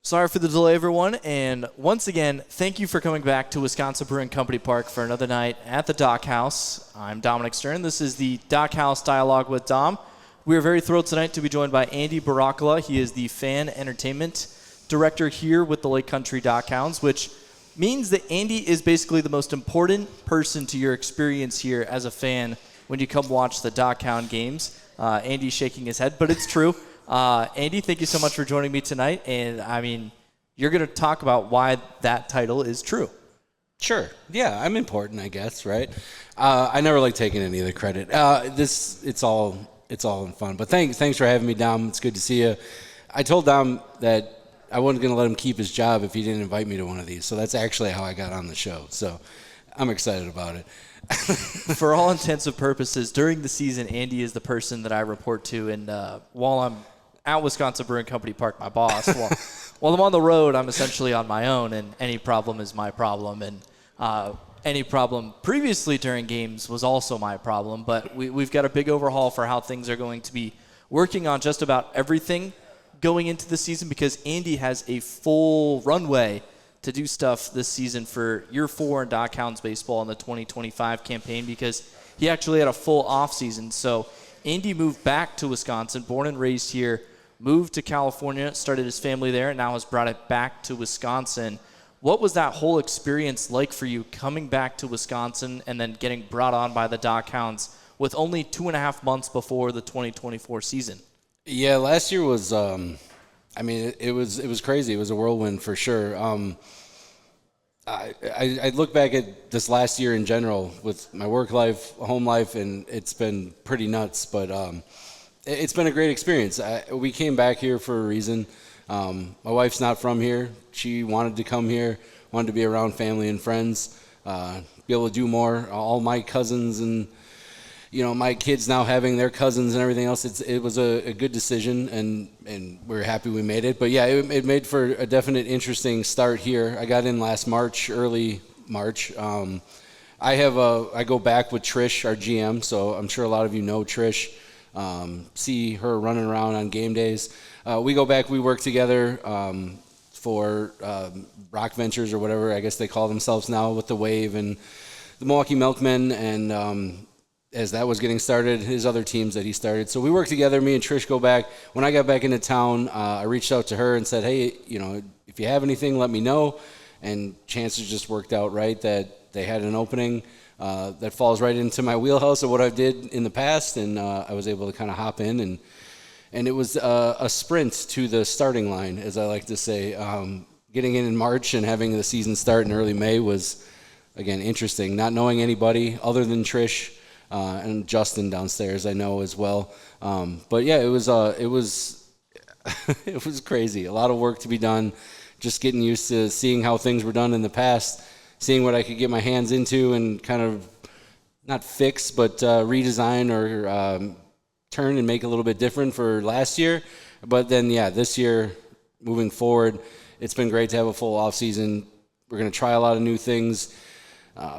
Sorry for the delay, everyone. And once again, thank you for coming back to Wisconsin Brewing Company Park for another night at the DockHaus. I'm Dominic Stearn. This is the DockHaus Dialogue with Dom. We are very thrilled tonight to be joined by Andy Brzakala. He is the fan entertainment director here with the Country DockHounds, which means that Andy is basically the most important person to your experience here as a fan when you come watch the DockHound games. Andy's shaking his head, but it's true. Andy, thank you so much for joining me tonight. And, I mean, you're going to talk about why that title is true. Sure. Yeah, I'm important, I guess, right? I never like taking any of the credit. It's all in fun. But thanks for having me, Dom. It's good to see you. I told Dom that I wasn't going to let him keep his job if he didn't invite me to one of these. So that's actually how I got on the show. So I'm excited about it. For all intents and purposes, during the season, Andy is the person that I report to. And while I'm at Wisconsin Brewing Company Park, my boss, while I'm on the road, I'm essentially on my own, and any problem is my problem. And any problem previously during games was also my problem. But we've got a big overhaul for how things are going to be working on just about everything going into the season, because Andy has a full runway to do stuff this season for year 4 in DockHounds baseball in the 2025 campaign, because he actually had a full offseason. So Andy moved back to Wisconsin, born and raised here, moved to California, started his family there, and now has brought it back to Wisconsin. What was that whole experience like for you coming back to Wisconsin and then getting brought on by the DockHounds with only 2.5 months before the 2024 season? Yeah, last year was, it was crazy. It was a whirlwind for sure. I look back at this last year in general with my work life, home life, and it's been pretty nuts, but it's been a great experience. We came back here for a reason. My wife's not from here. She wanted to come here, wanted to be around family and friends, be able to do more. All my cousins and my kids now having their cousins and everything else, it was a good decision, and we're happy we made it. But yeah, it made for a definite interesting start here. I got in last March, early March. I go back with Trish, our GM, so I'm sure a lot of you know Trish. See her running around on game days. We go back, we work together for Rock Ventures or whatever I guess they call themselves now, with the Wave and the Milwaukee Milkmen, and as that was getting started, his other teams that he started. So we work together, me and Trish go back. When I got back into town, I reached out to her and said, hey, if you have anything, let me know. And chances just worked out right that they had an opening that falls right into my wheelhouse of what I did in the past, and I was able to kind of hop in, and it was a sprint to the starting line, as I like to say. Getting in March and having the season start in early May was, again, interesting. Not knowing anybody other than Trish and Justin downstairs, I know as well. But yeah, it was it was crazy. A lot of work to be done. Just getting used to seeing how things were done in the past, seeing what I could get my hands into and kind of not fix, but redesign or turn and make a little bit different for last year. But then, yeah, this year, moving forward, it's been great to have a full off season. We're going to try a lot of new things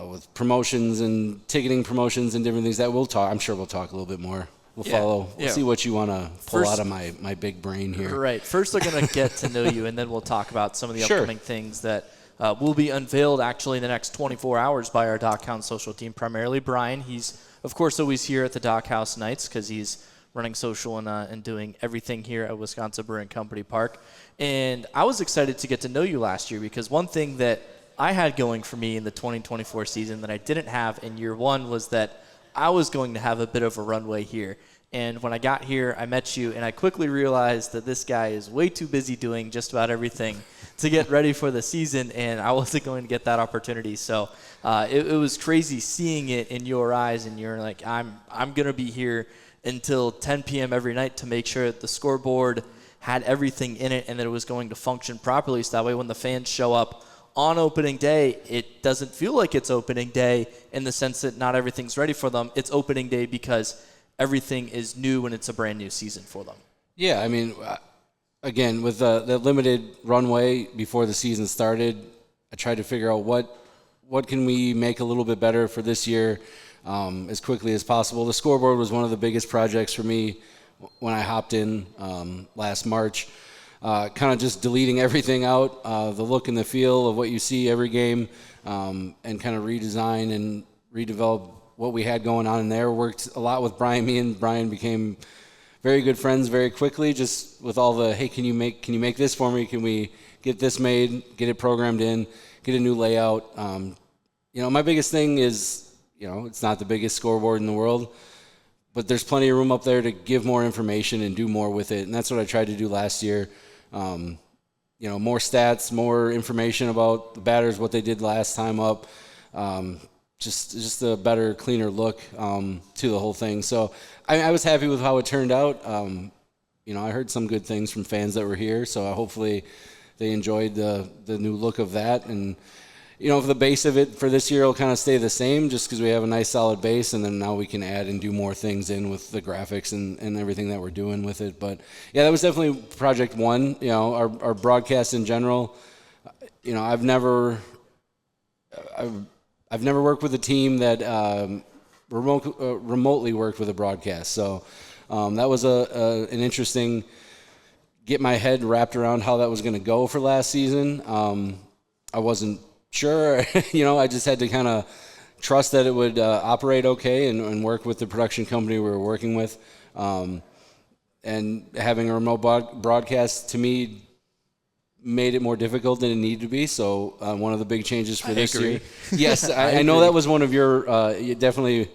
with promotions and ticketing promotions and different things that we'll talk. I'm sure we'll talk a little bit more. We'll follow. We'll see what you want to pull out of my big brain here. Right. First, they're going to get to know you, and then we'll talk about some of the upcoming things that will be unveiled actually in the next 24 hours by our DockHounds social team, primarily Brian. He's, of course, always here at the DockHouse nights because he's running social and doing everything here at Wisconsin Brewing Company Park. And I was excited to get to know you last year because one thing that I had going for me in the 2024 season that I didn't have in year one was that I was going to have a bit of a runway here. And when I got here, I met you, and I quickly realized that this guy is way too busy doing just about everything to get ready for the season, and I wasn't going to get that opportunity. So it was crazy seeing it in your eyes, and you're like, I'm going to be here until 10 p.m. every night to make sure that the scoreboard had everything in it and that it was going to function properly. So that way when the fans show up on opening day, it doesn't feel like it's opening day in the sense that not everything's ready for them. It's opening day because everything is new and it's a brand new season for them. Yeah, I mean, again, with the limited runway before the season started, I tried to figure out what can we make a little bit better for this year as quickly as possible. The scoreboard was one of the biggest projects for me when I hopped in last March. kind of just deleting everything out, the look and the feel of what you see every game, and kind of redesign and redevelop what we had going on in there. Worked a lot with Brian. Me and Brian became very good friends very quickly, just with all the, hey, can you make this for me? Can we get this made, get it programmed in, get a new layout? My biggest thing is, it's not the biggest scoreboard in the world, but there's plenty of room up there to give more information and do more with it. And that's what I tried to do last year. More stats, more information about the batters, what they did last time up. Just a better, cleaner look to the whole thing. So I was happy with how it turned out. I heard some good things from fans that were here, so hopefully they enjoyed the new look of that. And the base of it for this year will kind of stay the same, just because we have a nice solid base, and then now we can add and do more things in with the graphics and everything that we're doing with it. But yeah, that was definitely project one. Our broadcast in general. I've never worked with a team that remotely worked with a broadcast. So that was an interesting, get my head wrapped around how that was going to go for last season. I wasn't sure, I just had to kind of trust that it would operate okay and work with the production company we were working with. And having a remote broadcast, to me, made it more difficult than it needed to be. So one of the big changes for this year. Yes, I know that was one of your definitely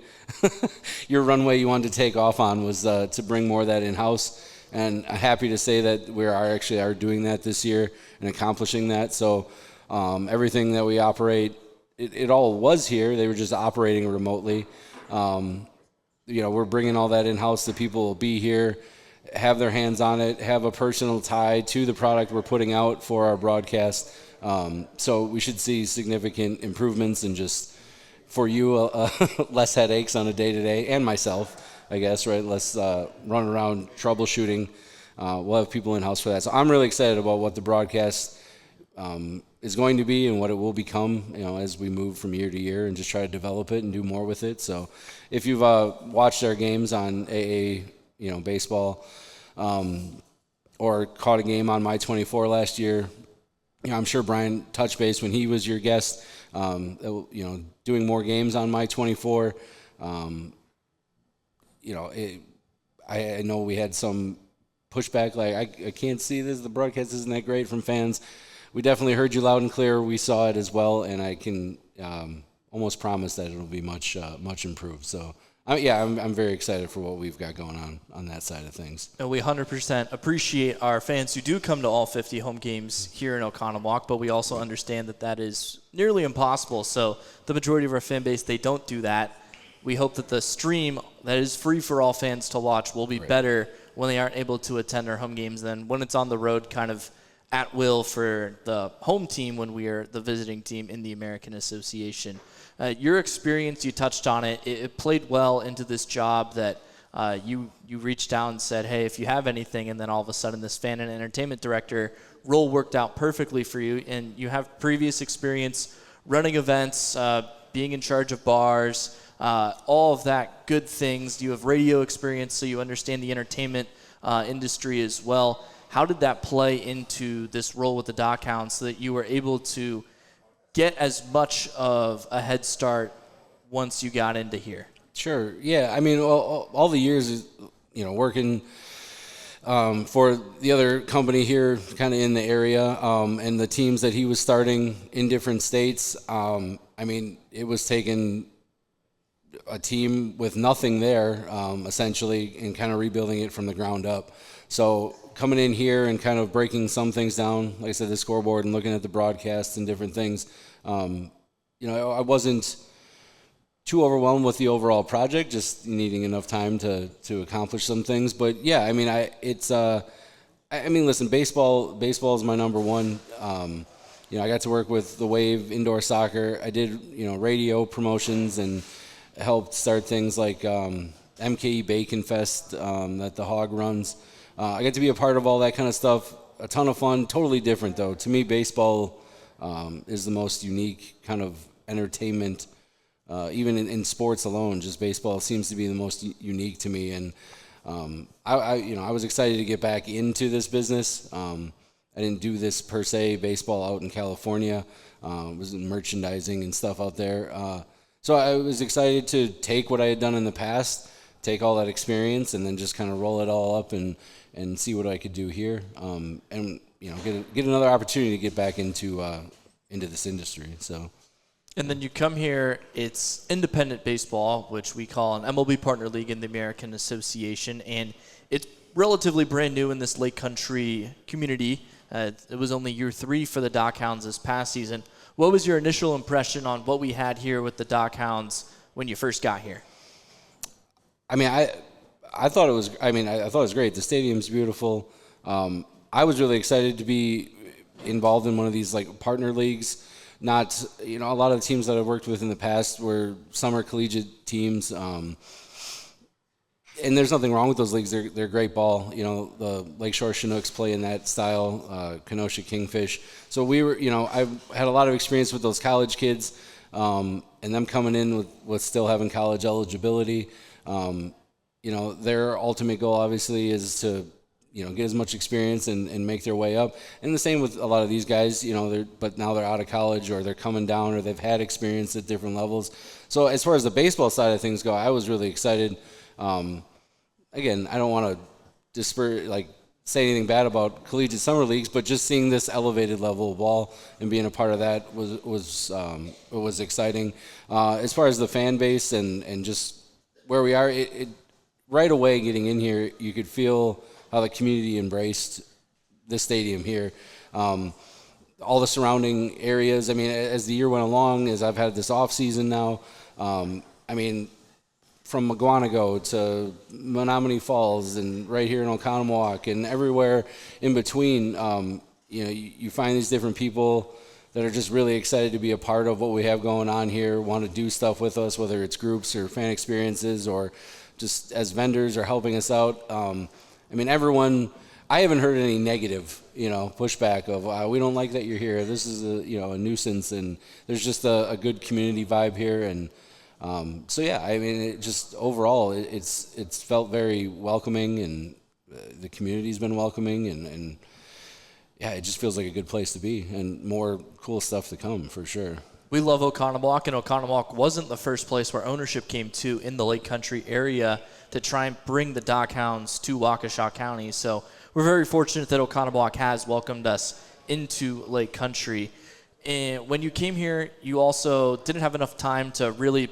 your runway you wanted to take off on, was to bring more of that in-house. And I'm happy to say that we are doing that this year and accomplishing that. So everything that we operate, it all was here. They were just operating remotely. We're bringing all that in-house. The people will be here, have their hands on it, have a personal tie to the product we're putting out for our broadcast. So we should see significant improvements, and just for you, less headaches on a day-to-day, and myself, I guess, right? Less run around troubleshooting. We'll have people in-house for that. So I'm really excited about what the broadcast is going to be and what it will become, as we move from year to year, and just try to develop it and do more with it. So if you've watched our games on AA, baseball, or caught a game on My 24 last year, I'm sure Brian touched base when he was your guest, doing more games on My 24. I know we had some pushback, like, I can't see this, the broadcast isn't that great, from fans. We definitely heard you loud and clear. We saw it as well, and I can almost promise that it'll be much improved. So I'm very excited for what we've got going on that side of things. And we 100% appreciate our fans who do come to all 50 home games here in Oconomowoc, but we also understand that is nearly impossible. So the majority of our fan base, they don't do that. We hope that the stream that is free for all fans to watch will be better when they aren't able to attend our home games than when it's on the road, kind of at will for the home team when we are the visiting team in the American Association. Your experience, you touched on it, it played well into this job that you reached out and said, hey, if you have anything, and then all of a sudden this fan and entertainment director role worked out perfectly for you, and you have previous experience running events, being in charge of bars, all of that good things. You have radio experience, so you understand the entertainment industry as well. How did that play into this role with the DockHounds so that you were able to get as much of a head start once you got into here? Sure. Yeah. I mean, all the years, working for the other company here, kind of in the area, and the teams that he was starting in different states. It was taking a team with nothing there, essentially, and kind of rebuilding it from the ground up. So coming in here and kind of breaking some things down, like I said, the scoreboard, and looking at the broadcast and different things, I wasn't too overwhelmed with the overall project, just needing enough time to accomplish some things. But yeah, listen, baseball is my number one. I got to work with the Wave indoor soccer. I did, radio promotions and helped start things like MKE Bacon Fest that the Hog runs. I get to be a part of all that kind of stuff. A ton of fun. Totally different, though. To me, baseball is the most unique kind of entertainment, even in sports alone. Just baseball seems to be the most unique to me. And I was excited to get back into this business. I didn't do this per se baseball out in California. Was in merchandising and stuff out there. So I was excited to take what I had done in the past, take all that experience, and then just kind of roll it all up and see what I could do here. And get another opportunity to get back into this industry. So. And then you come here, it's independent baseball, which we call an MLB partner league in the American Association, and it's relatively brand new in this Lake Country community. It was only year 3 for the DockHounds this past season. What was your initial impression on what we had here with the DockHounds when you first got here? I mean, I thought it was. I thought it was great. The stadium's beautiful. I was really excited to be involved in one of these like partner leagues. Not, a lot of the teams that I've worked with in the past were summer collegiate teams. And there's nothing wrong with those leagues. They're great ball. The Lakeshore Chinooks play in that style, Kenosha Kingfish. So I've had a lot of experience with those college kids, and them coming in with still having college eligibility. Their ultimate goal obviously is to, get as much experience and make their way up. And the same with a lot of these guys, but now they're out of college or they're coming down or they've had experience at different levels. So as far as the baseball side of things go, I was really excited. Again, I don't want to say anything bad about collegiate summer leagues, but just seeing this elevated level of ball and being a part of that was exciting. As far as the fan base and just where we are, it right away getting in here, you could feel how the community embraced the stadium here. All the surrounding areas. I mean, as the year went along, as I've had this off season now, from McGuanago to Menominee Falls and right here in Oconomowoc and everywhere in between, you find these different people that are just really excited to be a part of what we have going on here, want to do stuff with us, whether it's groups or fan experiences or just as vendors or helping us out. Everyone, I haven't heard any negative, pushback of, we don't like that you're here. This is a nuisance, and there's just a good community vibe here. And it just overall, it's felt very welcoming, and the community's been welcoming, and it just feels like a good place to be, and more cool stuff to come for sure. We love Oconomowoc, and Oconomowoc wasn't the first place where ownership came to in the Lake Country area to try and bring the DockHounds to Waukesha County. So we're very fortunate that Oconomowoc has welcomed us into Lake Country. And when you came here, you also didn't have enough time to really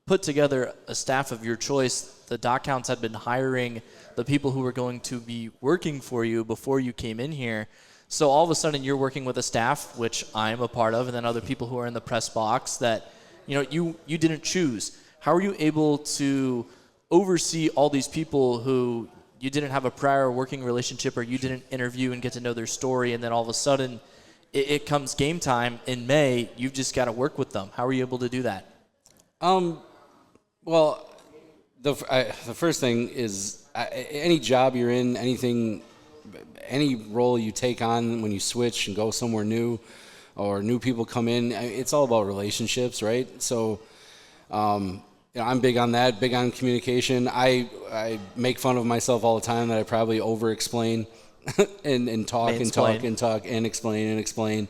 put together a staff of your choice. The DockHounds had been hiring the people who were going to be working for you before you came in here. So all of a sudden you're working with a staff, which I'm a part of, and then other people who are in the press box that you didn't choose. How are you able to oversee all these people who you didn't have a prior working relationship or you didn't interview and get to know their story, and then all of a sudden it comes game time in May, you've just got to work with them? How are you able to do that? Well, the first thing is any job you're in, any role you take on when you switch and go somewhere new or new people come in, it's all about relationships, right? So I'm big on that, big on communication. I make fun of myself all the time that I probably over-explain and talk and talk and talk and explain,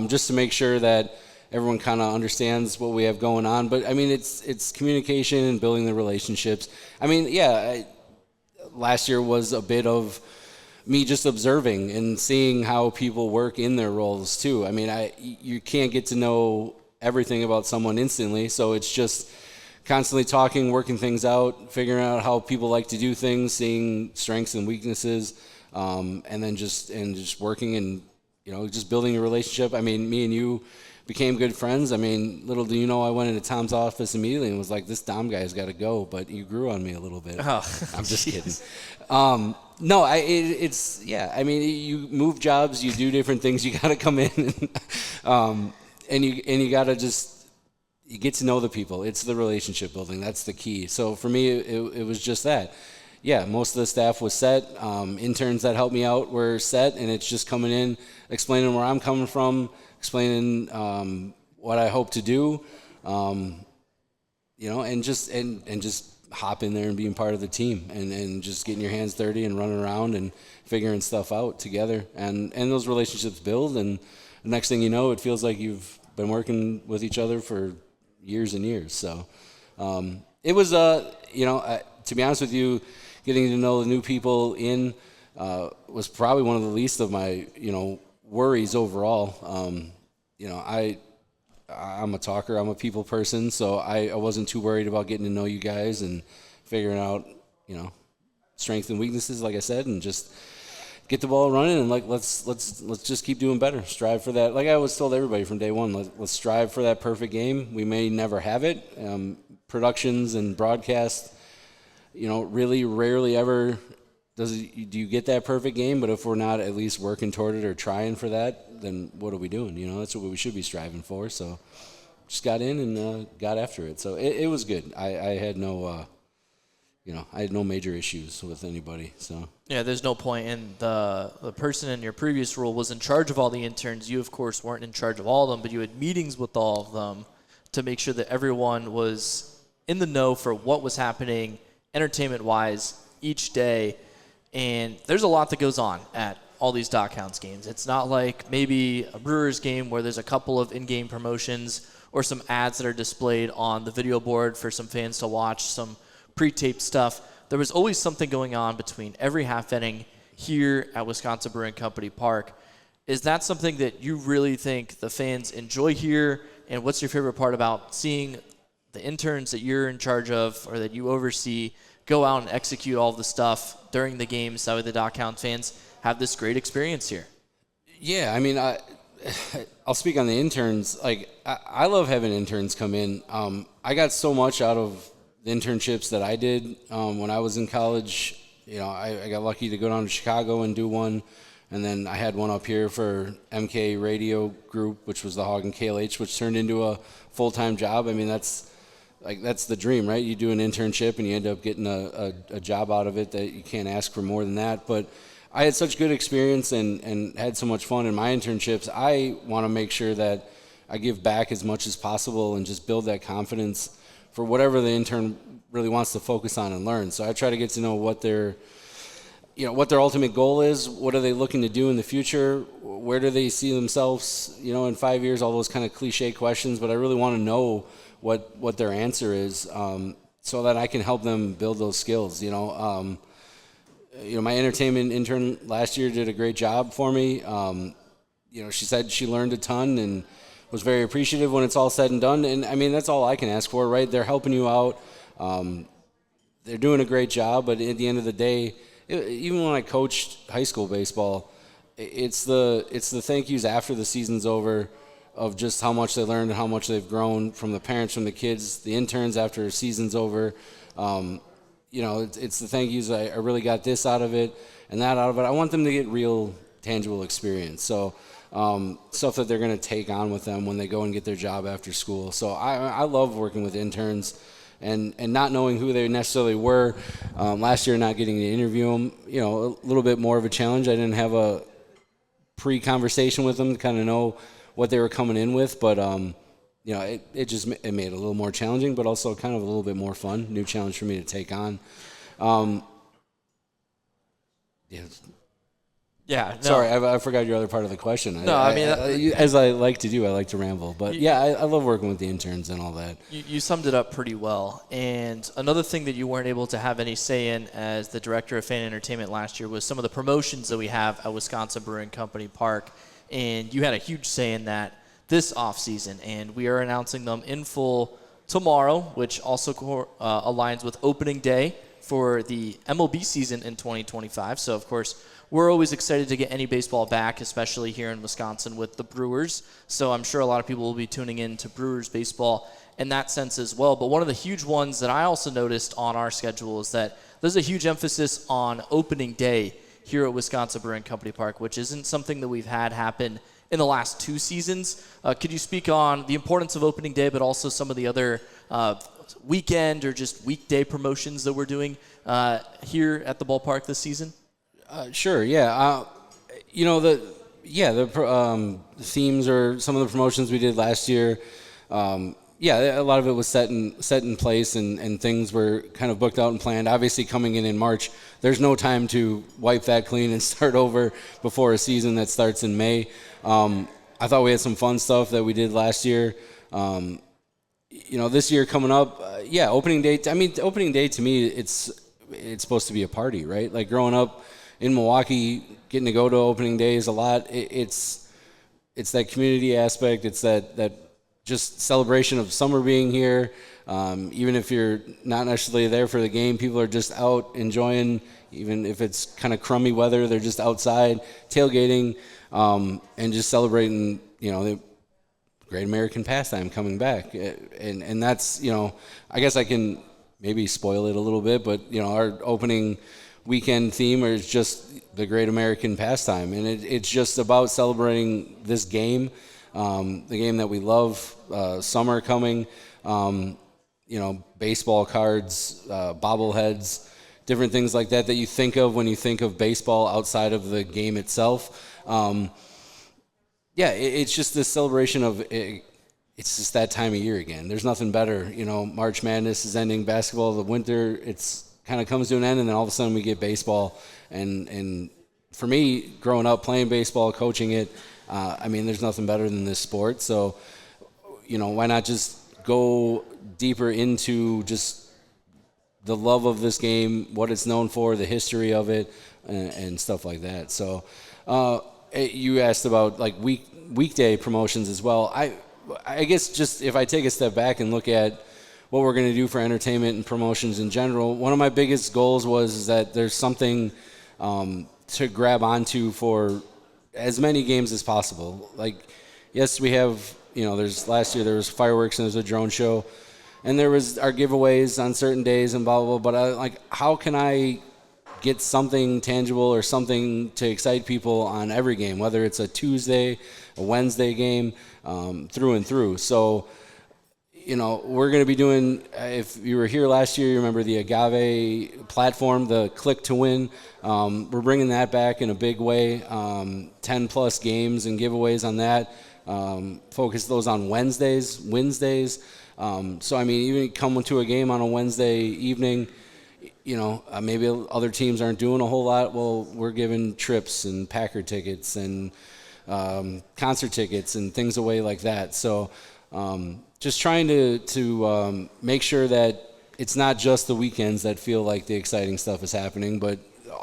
just to make sure that everyone kind of understands what we have going on. But, it's communication and building the relationships. Last year was a bit of me just observing and seeing how people work in their roles too. You can't get to know everything about someone instantly, so it's just constantly talking, working things out, figuring out how people like to do things, seeing strengths and weaknesses, and then just working and just building a relationship. Me and you became good friends. Little do you know, I went into Tom's office immediately and was like, this Dom guy's got to go, but you grew on me a little bit. Oh, I'm just kidding. You move jobs, you do different things, you got to come in and you got to you get to know the people. It's the relationship building. That's the key. So for me, it was just that. Yeah, most of the staff was set. Interns that helped me out were set, and it's just coming in, explaining where I'm coming from, explaining what I hope to do, and just hop in there and being part of the team and just getting your hands dirty and running around and figuring stuff out together. And those relationships build, and the next thing you know, it feels like you've been working with each other for years and years. So it was, to be honest with you, getting to know the new people was probably one of the least of my, worries overall. I'm a talker. I'm a people person, so I wasn't too worried about getting to know you guys and figuring out, strengths and weaknesses, like I said, and just get the ball running and let's just keep doing better. Strive for that. Like I always told everybody from day one, let's strive for that perfect game. We may never have it. Productions and broadcast, really rarely ever do you get that perfect game. But if we're not at least working toward it or trying for that, then what are we doing? That's what we should be striving for. So just got in and got after it. So it was good. I had no I had no major issues with anybody. So yeah, there's no point. And the person in your previous role was in charge of all the interns. You, of course, weren't in charge of all of them, but you had meetings with all of them to make sure that everyone was in the know for what was happening entertainment-wise each day. And there's a lot that goes on at all these DockHounds games. It's not like maybe a Brewers game where there's a couple of in-game promotions or some ads that are displayed on the video board for some fans to watch, some pre-taped stuff. There was always something going on between every half inning here at Wisconsin Brewing Company Park. Is that something that you really think the fans enjoy here? And what's your favorite part about seeing the interns that you're in charge of or that you oversee go out and execute all the stuff during the games so the DockHounds fans have this great experience here? Yeah, I mean, I'll speak on the interns. Like, I love having interns come in. I got so much out of the internships that I did when I was in college. I got lucky to go down to Chicago and do one. And then I had one up here for MK Radio Group, which was the Hog and KLH, which turned into a full-time job. I mean, that's the dream, right? You do an internship and you end up getting a job out of it that you can't ask for more than that. But I had such good experience and had so much fun in my internships. I want to make sure that I give back as much as possible and just build that confidence for whatever the intern really wants to focus on and learn. So I try to get to know what their ultimate goal is. What are they looking to do in the future? Where do they see themselves, in 5 years? All those kind of cliche questions, but I really want to know what their answer is, so that I can help them build those skills. My entertainment intern last year did a great job for me. She said she learned a ton and was very appreciative when it's all said and done. And I mean, that's all I can ask for, right? They're helping you out. They're doing a great job, but at the end of the day, even when I coached high school baseball, it's the thank yous after the season's over of just how much they learned and how much they've grown from the parents, from the kids, the interns after the season's over. It's the thank yous. I really got this out of it and that out of it. I want them to get real, tangible experience. So stuff that they're going to take on with them when they go and get their job after school. So I love working with interns and not knowing who they necessarily were. Last year, not getting to interview them, a little bit more of a challenge. I didn't have a pre-conversation with them to kind of know what they were coming in with, but it made it a little more challenging, but also kind of a little bit more fun. New challenge for me to take on. Yeah. No. Sorry, I forgot your other part of the question. No, as I like to do, I like to ramble. But I love working with the interns and all that. You summed it up pretty well. And another thing that you weren't able to have any say in as the director of fan entertainment last year was some of the promotions that we have at Wisconsin Brewing Company Park. And you had a huge say in that this offseason. And we are announcing them in full tomorrow, which also aligns with opening day for the MLB season in 2025. So, of course, we're always excited to get any baseball back, especially here in Wisconsin with the Brewers. So I'm sure a lot of people will be tuning in to Brewers baseball in that sense as well. But one of the huge ones that I also noticed on our schedule is that there's a huge emphasis on opening day here at Wisconsin Brewing Company Park, which isn't something that we've had happen in the last 2 seasons. Could you speak on the importance of opening day, but also some of the other weekend or just weekday promotions that we're doing here at the ballpark this season? Sure, yeah. The themes or some of the promotions we did last year, yeah, a lot of it was set in place, and things were kind of booked out and planned. Obviously, coming in March, there's no time to wipe that clean and start over before a season that starts in May. I thought we had some fun stuff that we did last year. This year coming up, opening day. I mean, opening day to me, it's supposed to be a party, right? Like growing up in Milwaukee, getting to go to opening days a lot. It's that community aspect. It's that just celebration of summer being here. Even if you're not necessarily there for the game, people are just out enjoying. Even if it's kind of crummy weather, they're just outside tailgating and just celebrating. The great American pastime coming back, and that's I guess I can maybe spoil it a little bit, but our opening weekend theme is just the great American pastime, and it's just about celebrating this game, the game that we love. Summer coming, baseball cards, bobbleheads, different things like that you think of when you think of baseball outside of the game itself. It's just this celebration of it. It's just that time of year again. There's nothing better. March Madness is ending, basketball, the winter, it's kind of comes to an end, and then all of a sudden we get baseball. And for me, growing up playing baseball, coaching it, there's nothing better than this sport. So, why not just go deeper into just the love of this game, what it's known for, the history of it, and stuff like that. So, you asked about like weekday promotions as well. I guess just if I take a step back and look at what we're going to do for entertainment and promotions in general, one of my biggest goals was that there's something to grab onto for as many games as possible. Like, yes, we have, last year there was fireworks and there was a drone show, and there was our giveaways on certain days and blah, blah, blah. But how can I get something tangible or something to excite people on every game, whether it's a Tuesday, a Wednesday game, through and through. So, we're going to be doing, if you were here last year, you remember the Agave platform, the Click to Win. We're bringing that back in a big way, 10-plus games and giveaways on that. Focus those on Wednesdays. So, even coming to a game on a Wednesday evening, maybe other teams aren't doing a whole lot. Well, we're giving trips and Packer tickets and concert tickets and things away like that. So just trying to make sure that it's not just the weekends that feel like the exciting stuff is happening, but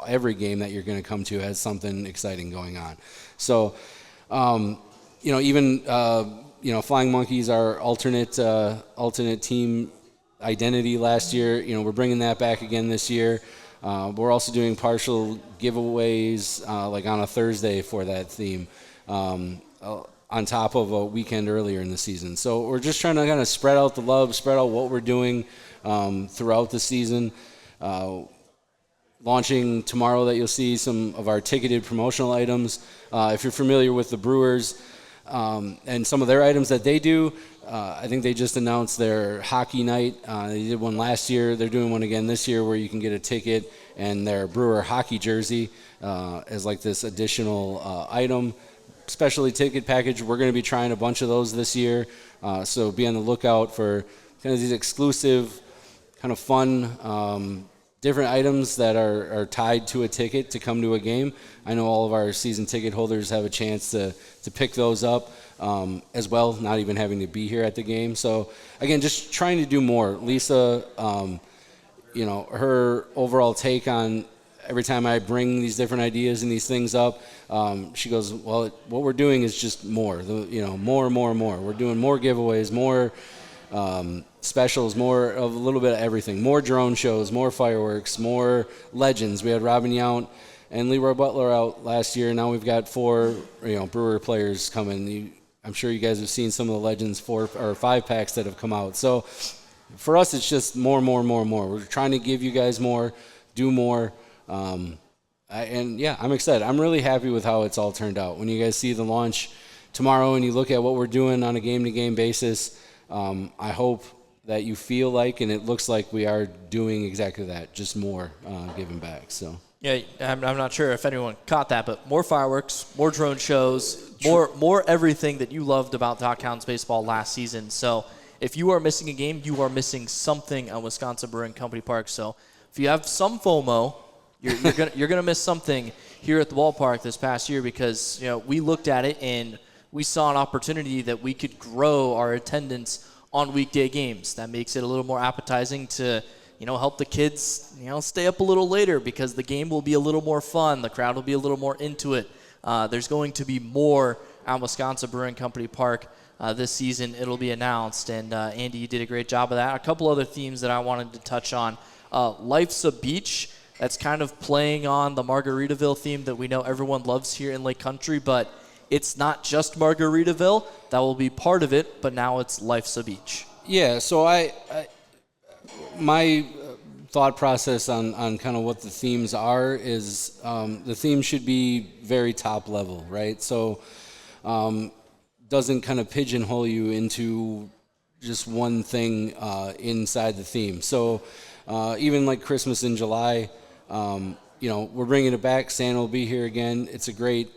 every game that you're going to come to has something exciting going on. So, Flying Monkeys, our alternate team identity last year, we're bringing that back again this year. We're also doing partial giveaways like on a Thursday for that theme on top of a weekend earlier in the season. So we're just trying to kind of spread out the love, spread out what we're doing throughout the season. Launching tomorrow that you'll see some of our ticketed promotional items. If you're familiar with the Brewers and some of their items that they do, I think they just announced their hockey night. They did one last year. They're doing one again this year where you can get a ticket and their Brewer hockey jersey as like this additional item. Specialty ticket package. We're going to be trying a bunch of those this year. So be on the lookout for kind of these exclusive, kind of fun, different items that are tied to a ticket to come to a game. I know all of our season ticket holders have a chance to pick those up as well, not even having to be here at the game. So again, just trying to do more. Lisa, her overall take on every time I bring these different ideas and these things up, she goes, well, what we're doing is just more, more. We're doing more giveaways, more specials, more of a little bit of everything, more drone shows, more fireworks, more legends. We had Robin Yount and Leroy Butler out last year. Now we've got 4, Brewer players coming. I'm sure you guys have seen some of the legends 4 or 5 packs that have come out. So for us, it's just more. We're trying to give you guys more, do more. I'm excited. I'm really happy with how it's all turned out. When you guys see the launch tomorrow and you look at what we're doing on a game-to-game basis, I hope that you feel like, and it looks like we are doing exactly that, just more giving back. So yeah, I'm not sure if anyone caught that, but more fireworks, more drone shows, more everything that you loved about DockHounds baseball last season. So if you are missing a game, you are missing something at Wisconsin Brewing Company Park. So if you have some FOMO, you're gonna miss something here at the ballpark this past year, because we looked at it and we saw an opportunity that we could grow our attendance on weekday games. That makes it a little more appetizing to help the kids stay up a little later, because the game will be a little more fun. The crowd will be a little more into it. There's going to be more at Wisconsin Brewing Company Park this season. It'll be announced, and Andy, you did a great job of that. A couple other themes that I wanted to touch on. Life's a Beach. That's kind of playing on the Margaritaville theme that we know everyone loves here in Lake Country, but it's not just Margaritaville. That will be part of it, but now it's Life's a Beach. Yeah, so my thought process on kind of what the themes are is the theme should be very top level, right? So doesn't kind of pigeonhole you into just one thing inside the theme. So even like Christmas in July, we're bringing it back. Santa will be here again. It's a great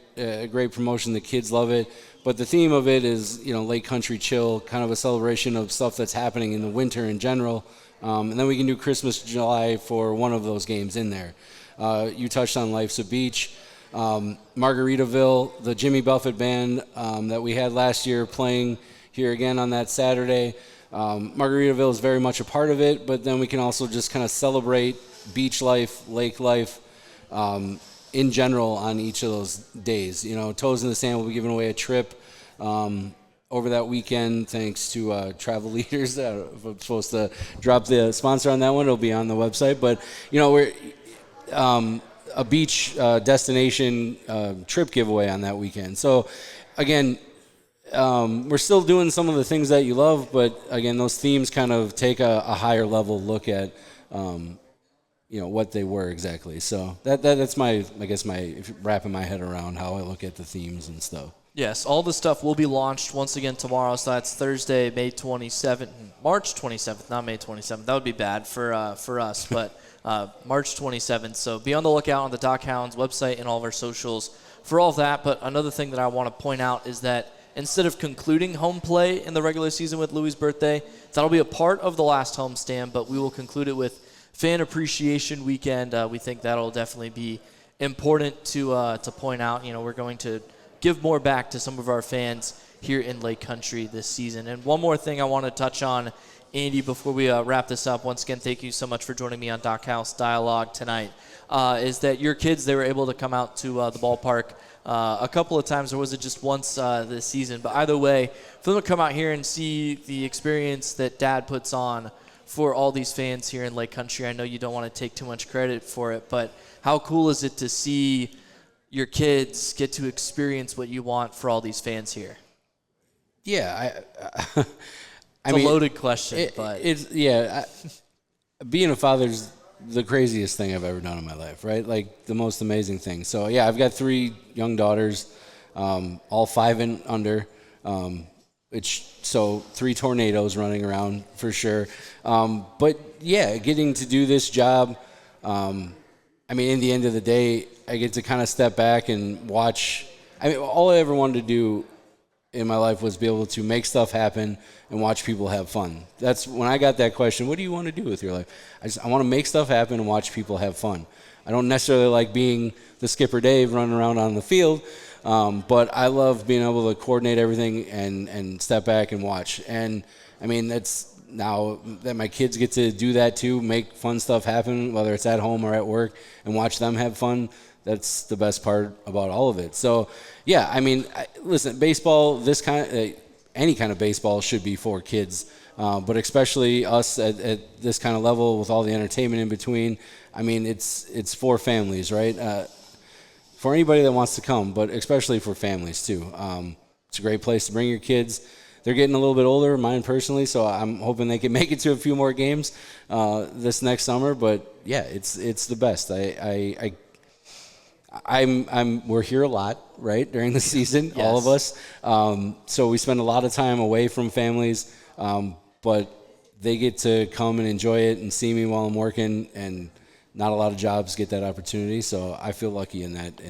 promotion. The kids love it. But the theme of it is, Lake Country Chill, kind of a celebration of stuff that's happening in the winter in general. And then we can do Christmas July for one of those games in there. You touched on Life's a Beach. Margaritaville, the Jimmy Buffett band that we had last year playing here again on that Saturday. Margaritaville is very much a part of it, but then we can also just kind of celebrate beach life, lake life, in general on each of those days. Toes in the Sand will be giving away a trip over that weekend, thanks to Travel Leaders. If I'm supposed to drop the sponsor on that one, it'll be on the website. But we're a beach destination trip giveaway on that weekend. So again, we're still doing some of the things that you love, but again, those themes kind of take a higher level look at what they were exactly. So that's my wrapping my head around how I look at the themes and stuff. Yes, all the stuff will be launched once again tomorrow. So that's Thursday, March 27th, not May 27th. That would be bad for us, but March 27th. So be on the lookout on the DockHounds website and all of our socials for all of that. But another thing that I want to point out is that instead of concluding home play in the regular season with Louis' birthday, that'll be a part of the last homestand, but we will conclude it with Fan Appreciation Weekend. We think that'll definitely be important to point out. We're going to give more back to some of our fans here in Lake Country this season. And one more thing I want to touch on, Andy, before we wrap this up. Once again, thank you so much for joining me on DockHaus Dialogue tonight. Is that your kids, they were able to come out to the ballpark a couple of times, or was it just once this season? But either way, for them to come out here and see the experience that Dad puts on for all these fans here in Lake Country, I know you don't want to take too much credit for it, but how cool is it to see your kids get to experience what you want for all these fans here? Yeah, it's a loaded question, but being a father's the craziest thing I've ever done in my life, right? Like the most amazing thing. So yeah, I've got 3 young daughters, all 5 and under, so 3 tornadoes running around for sure. But yeah, getting to do this job, in the end of the day, I get to kind of step back and watch. All I ever wanted to do in my life was be able to make stuff happen and watch people have fun. That's when I got that question, what do you want to do with your life? I want to make stuff happen and watch people have fun. I don't necessarily like being the skipper Dave running around on the field, but I love being able to coordinate everything and step back and watch. And that's now that my kids get to do that too, make fun stuff happen, whether it's at home or at work, and watch them have fun. That's the best part about all of it. So, yeah, listen, baseball, any kind of baseball should be for kids, but especially us at this kind of level with all the entertainment in between. It's for families, right? For anybody that wants to come, but especially for families too. It's a great place to bring your kids. They're getting a little bit older, mine personally, so I'm hoping they can make it to a few more games this next summer. But yeah, it's the best. We're here a lot, right, during the season, yes. All of us. So we spend a lot of time away from families, but they get to come and enjoy it and see me while I'm working, and not a lot of jobs get that opportunity. So I feel lucky in that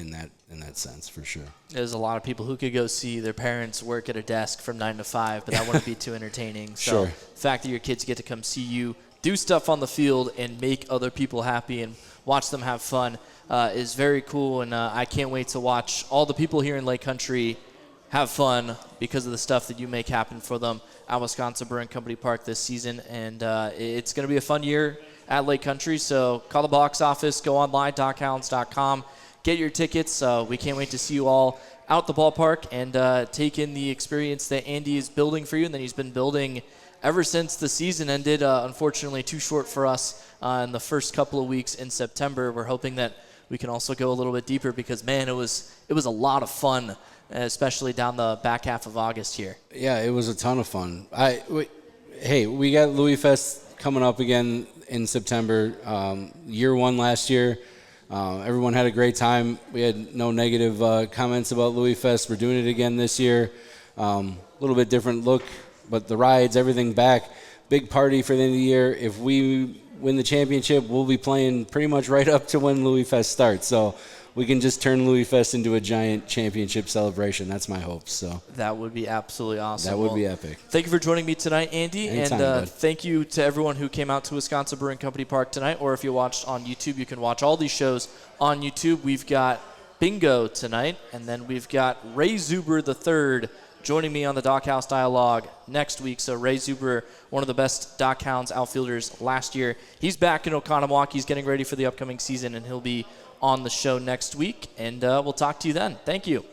in that sense, for sure. There's a lot of people who could go see their parents work at a desk from 9 to 5, but that wouldn't be too entertaining. So Sure. the fact that your kids get to come see you do stuff on the field and make other people happy and watch them have fun is very cool. And I can't wait to watch all the people here in Lake Country have fun because of the stuff that you make happen for them at Wisconsin Brewing Company Park this season. And it's going to be a fun year at Lake Country. So call the box office, go online, DockHounds.com, get your tickets. We can't wait to see you all out the ballpark and take in the experience that Andy is building for you and that he's been building ever since the season ended. Unfortunately, too short for us in the first couple of weeks in September. We're hoping that we can also go a little bit deeper because, man, it was a lot of fun, especially down the back half of August here. Yeah, it was a ton of fun. We got Louis Fest coming up again in September. Year one last year. Everyone had a great time. We had no negative comments about Louis Fest. We're doing it again this year. A little bit different look, but the rides, everything back. Big party for the end of the year. If we win the championship, we'll be playing pretty much right up to when Louis Fest starts. So we can just turn Louis Fest into a giant championship celebration. That's my hope. So that would be absolutely awesome. That would be epic. Thank you for joining me tonight, Andy. Anytime, and thank you to everyone who came out to Wisconsin Brewing Company Park tonight. Or if you watched on YouTube, you can watch all these shows on YouTube. We've got bingo tonight, and then we've got Ray Zuberer III joining me on the DockHaus Dialogue next week. So Ray Zuberer, one of the best DockHounds outfielders last year. He's back in Oconomowoc. He's getting ready for the upcoming season, and he'll be on the show next week. And we'll talk to you then. Thank you.